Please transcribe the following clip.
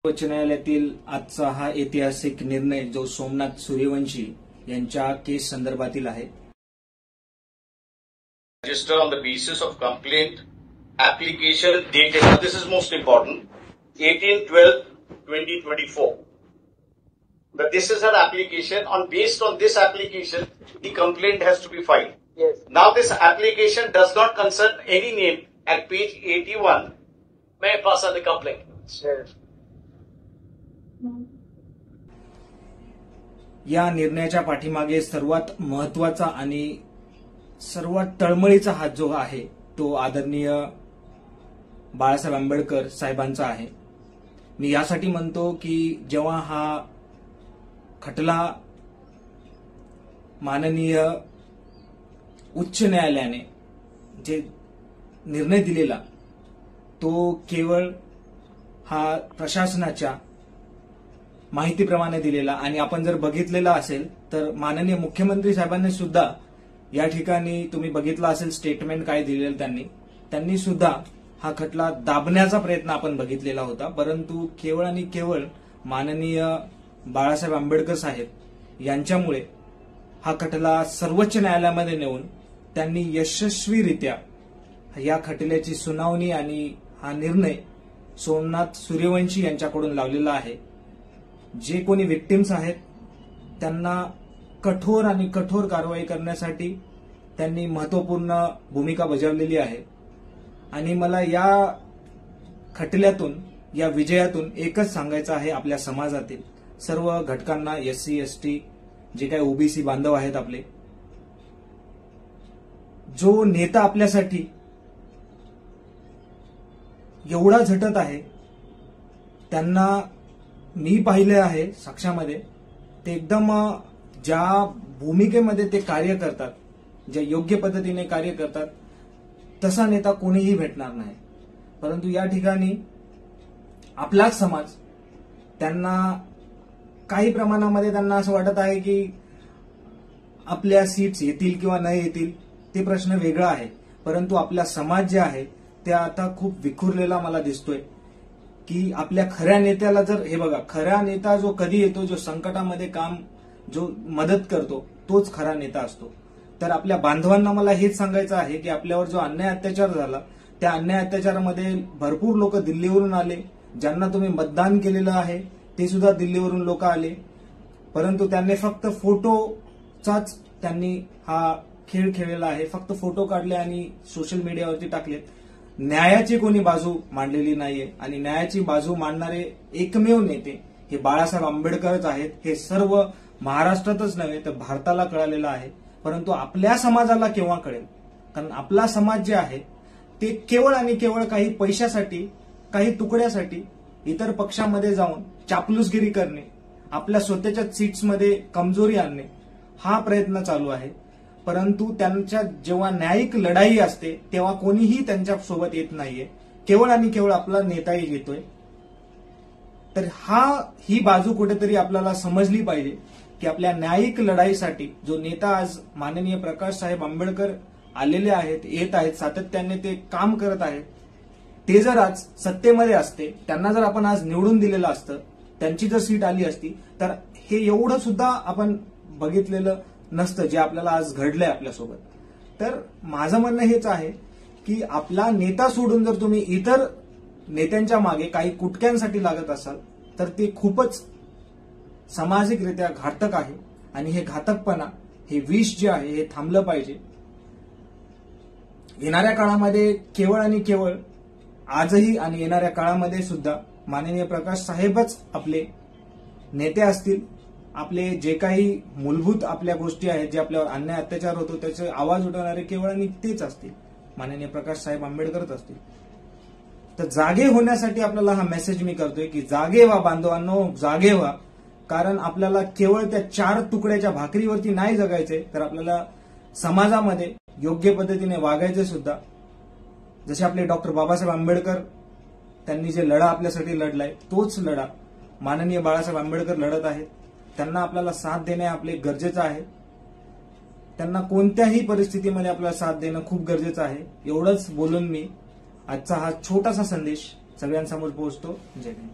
उच्च न्यायालयातील आजचा हा ऐतिहासिक निर्णय जो सोमनाथ सूर्यवंशी यांच्या केस संदर्भातील आहे. Register on the basis of complaint application dated. This is most important. 18/12/2024. But this is her application. Based on this application, the complaint has to be filed. Yes. Now this application does not concern any name. At page 81, may I pass on the complaint? Yes. या निर्णयाच्या पाठीमागे सर्वात महत्वाचा आणि सर्वात तळमळीचा हात जो आहे तो आदरणीय बाळासाहेब आंबेडकर साहेबांचा आहे. मी यासाठी म्हणतो की जेव्हा हा खटला माननीय उच्च न्यायालयाने जे निर्णय दिलेला तो केवळ हा प्रशासनाच्या माहितीप्रमाणे दिलेला आणि आपण जर बघितलेला असेल तर माननीय मुख्यमंत्री साहेबांनी सुद्धा या ठिकाणी तुम्ही बघितलं असेल स्टेटमेंट काय दिलेलं त्यांनी सुद्धा हा खटला दाबण्याचा प्रयत्न आपण बघितलेला होता. परंतु केवळ आणि केवळ माननीय बाळासाहेब आंबेडकर साहेब यांच्यामुळे हा खटला सर्वोच्च न्यायालयामध्ये नेऊन त्यांनी यशस्वीरित्या या खटल्याची सुनावणी आणि हा निर्णय सोमनाथ सूर्यवंशी यांच्याकडून लावलेला आहे. जे कोणी विक्टिम्स आहेत त्यांना कठोर आणि कठोर कारवाई करण्यासाठी त्यांनी महत्वपूर्ण भूमिका बजावलेली आहे. आणि मला या खटल्यातून या विजयातून एकच सांगायचं आहे आपल्या समाजातील सर्व घटकांना, SC ST जे काही OBC बांधव आहेत आपले, जो नेता आपल्यासाठी एवढा झटत आहे त्यांना मी पाहिले आहे साक्षामध्ये ते एकदम ज्या भूमिकेमध्ये ते कार्य करतात, ज्या योग्य पद्धतीने कार्य करतात तसा नेता कोणीही भेटणार नाही. परंतु या ठिकाणी आपलाच समाज त्यांना काही प्रमाणामध्ये त्यांना असं वाटत आहे की आपल्या सीट्स येतील किंवा न येतील ते प्रश्न वेगळा आहे. परंतु आपला समाज जे आहे ते आता खूप विखुरलेला मला दिसतोय की आपल्या खऱ्या नेत्याला जर हे बघा, खरा नेता जो कधी येतो, जो संकटामध्ये काम जो मदत करतो तोच खरा नेता असतो. तर आपल्या बांधवांना मला हेच सांगायचं आहे की आपल्यावर जो अन्याय अत्याचार झाला त्या अन्याय अत्याचारामध्ये भरपूर लोक दिल्लीवरून आले, ज्यांना तुम्ही मतदान केलेलं आहे ते सुद्धा दिल्लीवरून लोक आले. परंतु त्यांनी फक्त फोटोचाच त्यांनी हा खेळ खेळलेला आहे. फक्त फोटो काढले आणि सोशल मीडियावरती टाकलेत. न्यायाची कोणी बाजू मांडलेली नाहीये आणि न्यायाची बाजू मांडणारे एकमेव नेते हे बाळासाहेब आंबेडकरच आहेत. हे सर्व महाराष्ट्रातच नव्हे तर भारताला कळालेलं आहे. परंतु आपल्या समाजाला केव्हा कळेल? कारण आपला समाज जे आहे ते केवळ आणि केवळ काही पैशासाठी, काही तुकड्यासाठी इतर पक्षामध्ये जाऊन चापलूसगिरी करणे, आपल्या स्वतःच्या सीट्समध्ये कमजोरी आणणे हा प्रयत्न चालू आहे. परंतु त्यांच्या जेव्हा न्यायिक लढाई असते तेव्हा कोणीही त्यांच्या सोबत येत नाहीये, केवळ आणि केवळ आपला नेताही येतोय. तर ही बाजू कुठेतरी आपल्याला समजली पाहिजे की आपल्या न्यायिक लढाईसाठी जो नेता आज माननीय प्रकाश साहेब आंबेडकर आलेले आहेत, येत आहेत, सातत्याने ते काम करत आहेत, ते जर आज सत्तेमध्ये असते, त्यांना जर आपण आज निवडून दिलेलं असतं, त्यांची जर सीट आली असती तर हे एवढं सुद्धा आपण बघितलेलं नसतं जे आपल्याला आज घडलंय आपल्यासोबत. तर माझं म्हणणं हेच आहे की आपला नेता सोडून जर तुम्ही इतर नेत्यांच्या मागे काही कुटक्यांसाठी लागत असाल तर ते खूपच सामाजिकरित्या घातक आहे. आणि हे घातकपणा, हे विष जे आहे हे थांबलं पाहिजे. येणाऱ्या काळामध्ये केवळ आणि केवळ आजही आणि येणाऱ्या काळामध्ये सुद्धा माननीय प्रकाश साहेबच आपले नेते असतील. आपले जे काही मूलभूत आपल्या गोष्टी आहेत, जे आपल्यावर अन्याय अत्याचार होतो त्याचे आवाज उठवणारे केवळ आणि तेच असतील, माननीय प्रकाश साहेब आंबेडकरच असतील. तर जागे होण्यासाठी आपल्याला हा मेसेज मी करतोय की जागे व्हा बांधवांनो, जागे व्हा. कारण आपल्याला केवळ त्या 4 तुकड्याच्या भाकरीवरती नाही जगायचंय, तर आपल्याला समाजामध्ये योग्य पद्धतीने वागायचे सुद्धा. जसे आपले डॉक्टर बाबासाहेब आंबेडकर त्यांनी जे लढा आपल्यासाठी लढलाय तोच लढा माननीय बाळासाहेब आंबेडकर लढत आहेत. त्यांना आपल्याला साथ देणे आपले गरजेचं आहे. त्यांना कोणत्याही परिस्थितीमध्ये आपल्याला साथ देणं खूप गरजेचं आहे. एवढंच बोलून मी आजचा हा छोटासा संदेश सगळ्यांसमोर पोहोचतो. जय हिंद.